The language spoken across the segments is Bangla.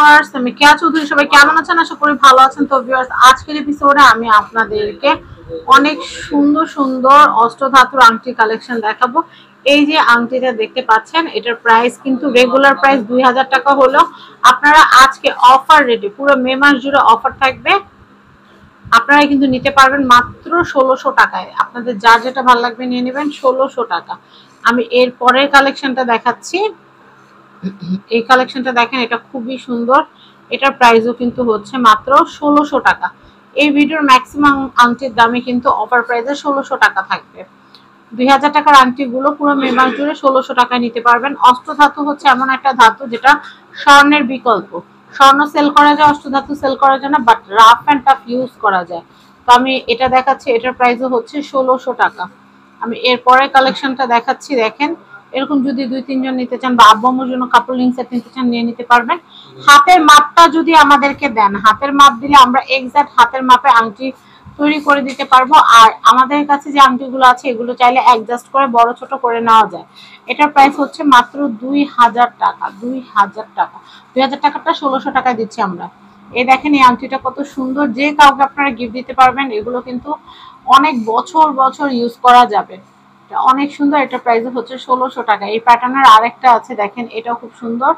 ভিউয়ার্স, আমি কেয়া চৌধুরী। সবাই কেমন আছেন? আশা করি ভালো আছেন। তো ভিউয়ার্স, আজকের এপিসোডে আমি আপনাদেরকে অনেক সুন্দর সুন্দর অষ্টধাতুর আংটি কালেকশন দেখাবো। এই যে আংটিটা দেখতে পাচ্ছেন, এটার প্রাইস কিন্তু রেগুলার প্রাইস 2000 টাকা হলো। আপনারা আজকে অফার রেটে, পুরো মে মাস জুড়ে অফার থাকবে, আপনারা কিন্তু নিতে পারবেন মাত্র 1600 টাকায়। আপনাদের যার যেটা ভালো লাগবে নিয়ে নেবেন, 1600 টাকা। আমি এর পরের কালেকশনটা দেখাচ্ছি। এই কালেকশনটা দেখেন, এটা খুবই সুন্দর। এটার প্রাইসও কিন্তু হচ্ছে মাত্র 1600 টাকা। এই ভিডিওর ম্যাক্সিমাম আংটির দামে কিন্তু অফার প্রাইসে 1600 টাকা থাকবে। 2000 টাকার আংটিগুলো পুরো মে মাস জুড়ে 1600 টাকায় নিতে পারবেন। অষ্টধাতু হচ্ছে এমন একটা ধাতু যেটা স্বর্ণের বিকল্প। স্বর্ণ সেল করা যায়, অষ্টধাতু সেল করা যায় না, but rough and tough use করা যায়। তো আমি এটা দেখাচ্ছি, এটার প্রাইসও হচ্ছে 1600 টাকা। আমি এরপরে কালেকশনটা দেখাচ্ছি। দেখেন, এরকম যদি 2-3 জন নিতে চান বা আব্বু আম্মুর জন্য কাপড় লিং সেট নিতে চান, নিয়ে নিতে পারবেন। হাতের মাপটা যদি আমাদেরকে দেন, হাতের মাপ দিলে আমরা এক্সাক্ট হাতের মাপে আংটি তৈরি করে দিতে পারবো। আর আমাদের কাছে যে আংটিগুলো আছে, এগুলো চাইলে অ্যাডজাস্ট করে বড় ছোট করে নেওয়া যায়। এটার প্রাইস হচ্ছে মাত্র 2000 টাকা। 2000 টাকা। 2000 টাকাটা 1600 টাকায় দিচ্ছি আমরা। এই দেখেন, এই আংটিটা কত সুন্দর, যে কাউকে আপনারা গিফট দিতে পারবেন। এগুলো কিন্তু অনেক বছর বছর ইউজ করা যাবে। অনেক সুন্দর। এটার প্রাইস হচ্ছে 1600 টাকা। এই প্যাটার্নের আরেকটা আছে, দেখেন, এটাও খুব সুন্দর।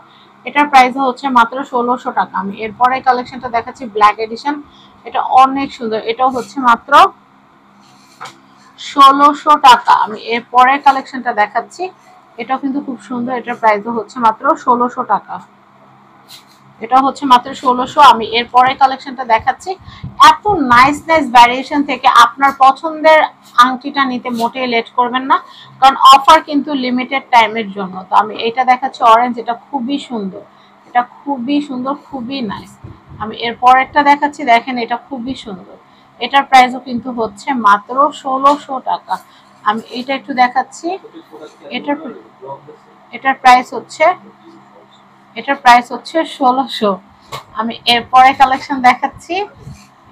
এটার প্রাইস হচ্ছে মাত্র 1600 টাকা। আমি এরপরে কালেকশনটা দেখাচ্ছি, ব্ল্যাক এডিশন। এটা অনেক সুন্দর, এটাও হচ্ছে মাত্র 1600 টাকা। আমি এরপরে কালেকশনটা দেখাচ্ছি, এটাও কিন্তু খুব সুন্দর। এটার প্রাইস হচ্ছে মাত্র 1600 টাকা। এটা হচ্ছে মাত্র 1600। আমি এরপরে কালেকশনটা দেখাচ্ছি। এত নাইস নাইস ভ্যারিয়েশন থেকে আপনার পছন্দের আংটিটা নিতে মোটেই লেট করবেন না, কারণ অফার কিন্তু লিমিটেড টাইমের জন্য। তো আমি এটা দেখাচ্ছি অরেঞ্জ, এটা খুবই সুন্দর। এটা খুবই সুন্দর, খুবই নাইস। আমি এরপরেরটা দেখাচ্ছি, দেখেন, এটা খুবই সুন্দর। এটার প্রাইসও কিন্তু হচ্ছে মাত্র 1600 টাকা। আমি এটা একটু দেখাচ্ছি। এটার এটার প্রাইস হচ্ছে 1600। আমি এরপরে কালেকশন দেখাচ্ছি,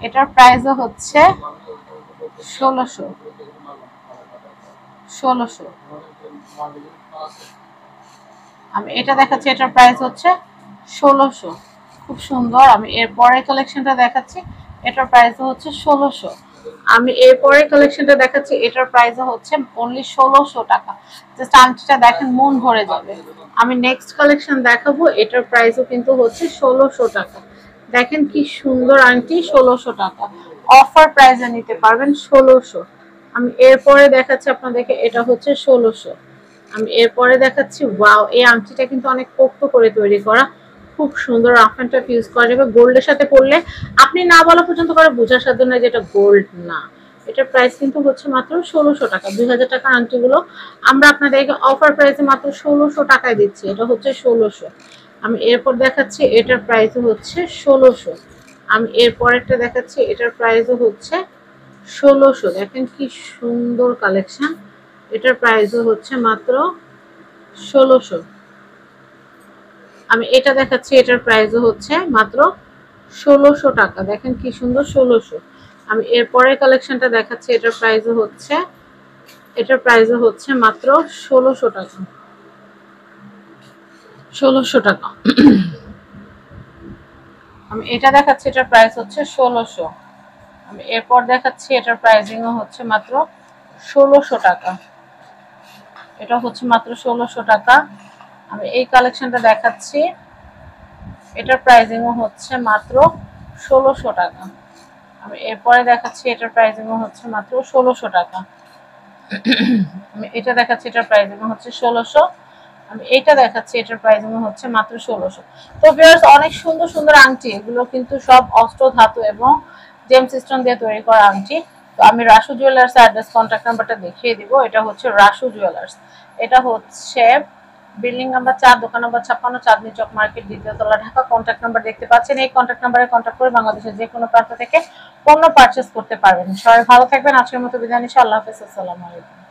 এটার প্রাইসও হচ্ছে 1600। আমি এটা দেখাচ্ছি, এটার প্রাইস হচ্ছে 1600। খুব সুন্দর। আমি এরপরে কালেকশনটা দেখাচ্ছি, এটার প্রাইসও হচ্ছে 1600। আমি এরপরে কালেকশনটা দেখাচ্ছি, এটার প্রাইসও হচ্ছে অনলি 1600 টাকা। জাস্ট আংটিটা দেখেন, মন ভরে যাবে। আমি নেক্সট কালেকশন দেখাবো, এটার প্রাইসও কিন্তু হচ্ছে 1600 টাকা। দেখেন কি সুন্দর আংটি, 1600 টাকা। অফার প্রাইসে নিতে পারবেন 1600। আমি এরপরে দেখাচ্ছি আপনাদেরকে, এটা হচ্ছে 1600। আমি এরপরে দেখাচ্ছি, ওয়াও, এই আংটিটা কিন্তু অনেক পোক্ত করে তৈরি করা, খুব সুন্দর। রাফ অ্যান্ড টাফ ইউজ করা যাবে। গোল্ডের সাথে পরলে আপনি না বলা পর্যন্ত করে বোঝার সাধ্য নয় যে এটা গোল্ড না। এটার প্রাইস কিন্তু হচ্ছে মাত্র 1600 টাকা। 2000 টাকার আংটিগুলো আমরা আপনাদেরকে অফার প্রাইসে মাত্র 1600 টাকায় দিচ্ছি। এটা হচ্ছে 1600। আমি এরপর দেখাচ্ছি, এটার প্রাইসও হচ্ছে 1600। আমি এরপরেরটা দেখাচ্ছি, এটার প্রাইসও হচ্ছে 1600। দেখেন কি সুন্দর কালেকশন। এটার প্রাইসও হচ্ছে মাত্র 1600। আমি এটা দেখাচ্ছি, এটার প্রাইসও হচ্ছে মাত্র 1600 টাকা। দেখেন কি সুন্দর, 1600। আমি এরপরের কালেকশনটা দেখাচ্ছি, এটার প্রাইসও হচ্ছে মাত্র 1600 টাকা। 1600 টাকা। আমি এটা দেখাচ্ছি, এটার প্রাইস হচ্ছে 1600। আমি এরপর দেখাচ্ছি, এটার প্রাইসিংও হচ্ছে মাত্র 1600 টাকা। এটা হচ্ছে মাত্র 1600 টাকা। আমি এই কালেকশনটা দেখাচ্ছি, এটার প্রাইসিংও হচ্ছে মাত্র 1600 টাকা। আমি এরপরে দেখাচ্ছি, এটার প্রাইসিংও হচ্ছে মাত্র 1600 টাকা। আমি এটা দেখাচ্ছি, এটার প্রাইসিংও হচ্ছে 1600। আমি এটা দেখাচ্ছি, এটার প্রাইসিংও হচ্ছে মাত্র 1600। তো ভিউয়ার্স, অনেক সুন্দর সুন্দর আংটি, এগুলো কিন্তু সব অষ্টধাতু এবং জেম সিস্টেম দিয়ে তৈরি করা আংটি। তো আমি রাসু জুয়েলার্স অ্যাড্রেস, কন্ট্যাক্ট নাম্বারটা দেখিয়ে দিব। এটা হচ্ছে রাসু জুয়েলার্স। এটা হচ্ছে বিল্ডিং নাম্বার 4, দোকান নাম্বার 56, চাঁদনী চক মার্কেট, দ্বিতীয় তলা, ঢাকা। কন্ট্যাক্ট নাম্বার দেখতে পাচ্ছেন। এই কন্ট্যাক্ট নাম্বারে কন্ট্যাক্ট করে বাংলাদেশের যে কোনো প্রান্ত থেকে পণ্য পারচেস করতে পারবেন। সবাই ভালো থাকবেন। আজকের মতো বিদায় নিচ্ছি। আল্লাহ হাফেজ। আসসালামু আলাইকুম।